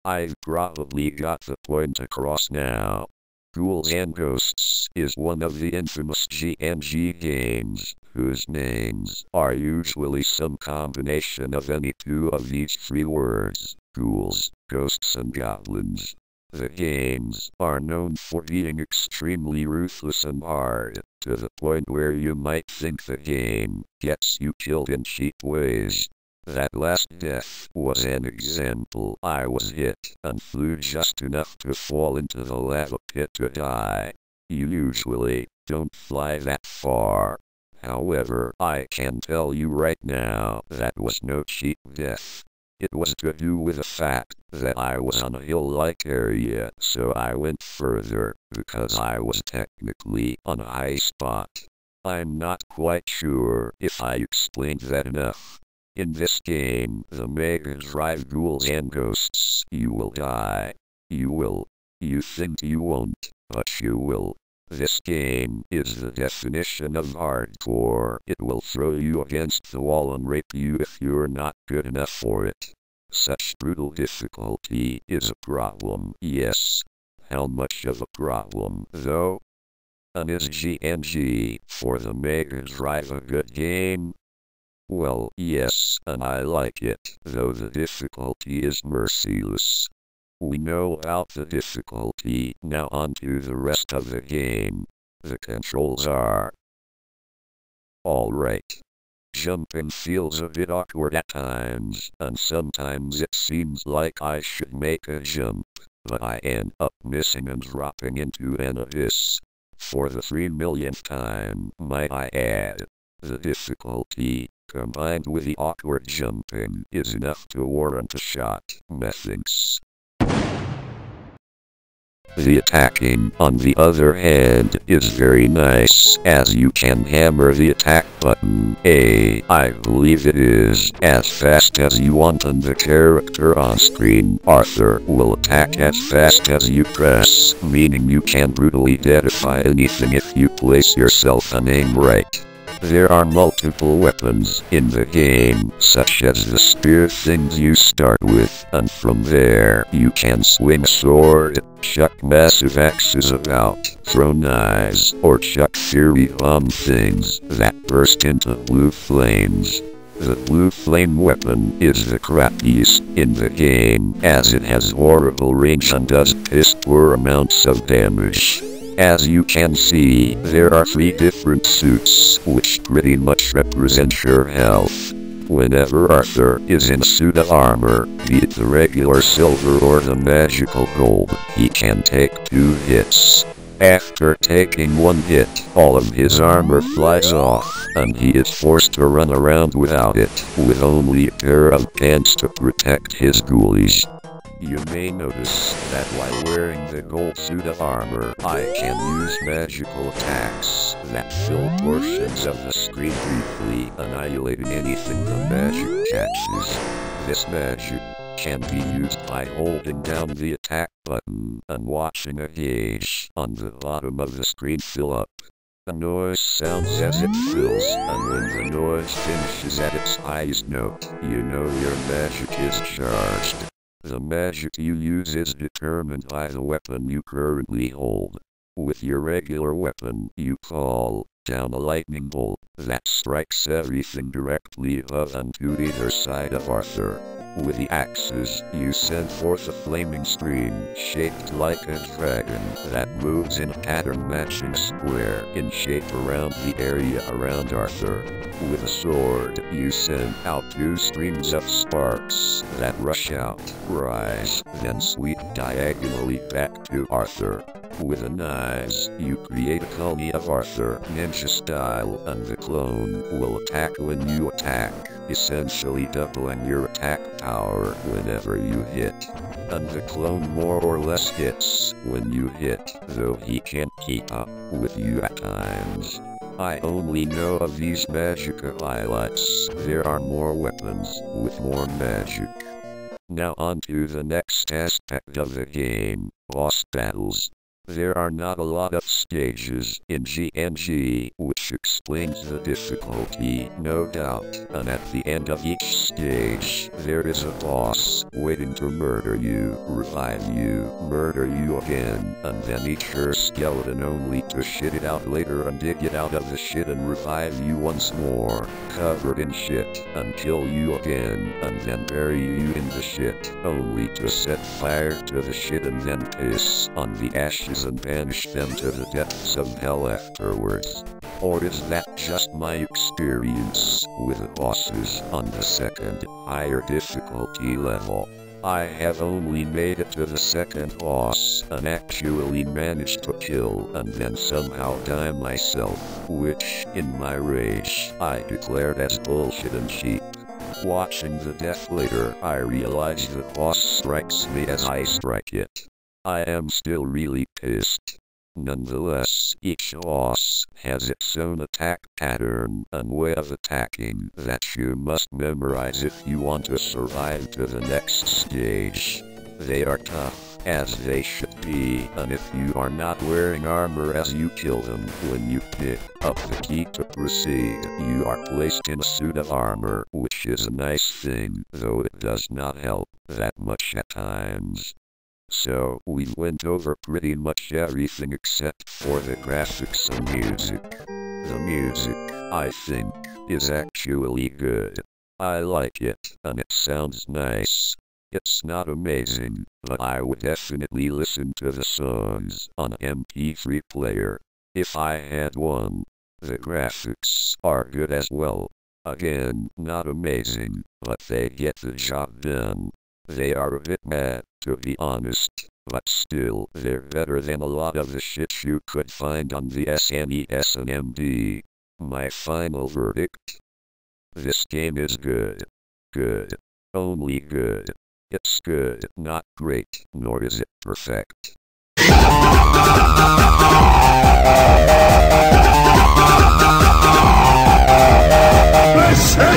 I've probably got the point across now. Ghouls N Ghosts is one of the infamous GNG games, whose names are usually some combination of any two of these three words: ghouls, ghosts and goblins. The games are known for being extremely ruthless and hard, to the point where you might think the game gets you killed in cheap ways. That last death was an example. I was hit and flew just enough to fall into the lava pit to die. You usually don't fly that far. However, I can tell you right now that was no cheap death. It was to do with the fact that I was on a hill-like area, so I went further, because I was technically on a high spot. I'm not quite sure if I explained that enough. In this game, the Mega Drive Ghouls N Ghosts, you will die. You will. You think you won't, but you will. This game is the definition of hardcore. It will throw you against the wall and rape you if you're not good enough for it. Such brutal difficulty is a problem, yes. How much of a problem, though? And is GNG for the Mega Drive a good game? Well, yes, and I like it, though the difficulty is merciless. We know about the difficulty, now on to the rest of the game. The controls are alright. Jumping feels a bit awkward at times, and sometimes it seems like I should make a jump, but I end up missing and dropping into an abyss. For the 3 millionth time, might I add. The difficulty, combined with the awkward jumping, is enough to warrant a shot, methinks. The attacking, on the other hand, is very nice, as you can hammer the attack button, I believe it is, as fast as you want, and the character on screen, Arthur, will attack as fast as you press, meaning you can brutally deadify anything if you place yourself and aim right. There are multiple weapons in the game, such as the spear things you start with, and from there you can swing a sword, chuck massive axes about, throw knives, or chuck fiery bomb things that burst into blue flames. The blue flame weapon is the crappiest in the game, as it has horrible range and does piss poor amounts of damage. As you can see, there are 3 different suits, which pretty much represent your health. Whenever Arthur is in a suit of armor, be it the regular silver or the magical gold, he can take 2 hits. After taking 1 hit, all of his armor flies off, and he is forced to run around without it, with only a pair of pants to protect his ghoulies. You may notice that while wearing the gold suit of armor, I can use magical attacks that fill portions of the screen briefly, annihilating anything the magic catches. This magic can be used by holding down the attack button and watching a gauge on the bottom of the screen fill up. The noise sounds as it fills, and when the noise finishes at its highest note, you know your magic is charged. The magic you use is determined by the weapon you currently hold. With your regular weapon, you call down a lightning bolt that strikes everything directly above and to either side of Arthur. With the axes, you send forth a flaming stream shaped like a dragon that moves in a pattern-matching square in shape around the area around Arthur. With a sword, you send out 2 streams of sparks that rush out, rise, then sweep diagonally back to Arthur. With the knives, you create a colony of Arthur, ninja style, and the clone will attack when you attack, essentially doubling your attack power whenever you hit. And the clone more or less hits when you hit, though he can't keep up with you at times. I only know of these magical highlights. There are more weapons, with more magic. Now on to the next aspect of the game, boss battles. There are not a lot of stages in GNG, which explains the difficulty, no doubt, and at the end of each stage, there is a boss waiting to murder you, revive you, murder you again, and then eat your skeleton only to shit it out later and dig it out of the shit and revive you once more, covered in shit, and kill you again, and then bury you in the shit, only to set fire to the shit and then piss on the ashes and banish them to the depths of hell afterwards. Or is that just my experience with the bosses on the second, higher difficulty level? I have only made it to the second boss and actually managed to kill and then somehow die myself, which, in my rage, I declared as bullshit and cheap. Watching the death later, I realized the boss strikes me as I strike it. I am still really pissed. Nonetheless, each boss has its own attack pattern and way of attacking that you must memorize if you want to survive to the next stage. They are tough, as they should be, and if you are not wearing armor as you kill them, when you pick up the key to proceed, you are placed in a suit of armor, which is a nice thing, though it does not help that much at times. So, we went over pretty much everything except for the graphics and music. The music, I think, is actually good. I like it, and it sounds nice. It's not amazing, but I would definitely listen to the songs on an MP3 player, if I had one. The graphics are good as well. Again, not amazing, but they get the job done. They are a bit mad, to be honest, but still, they're better than a lot of the shit you could find on the SNES and MD. My final verdict? This game is good. Good. Only good. It's good, not great, nor is it perfect. Listen!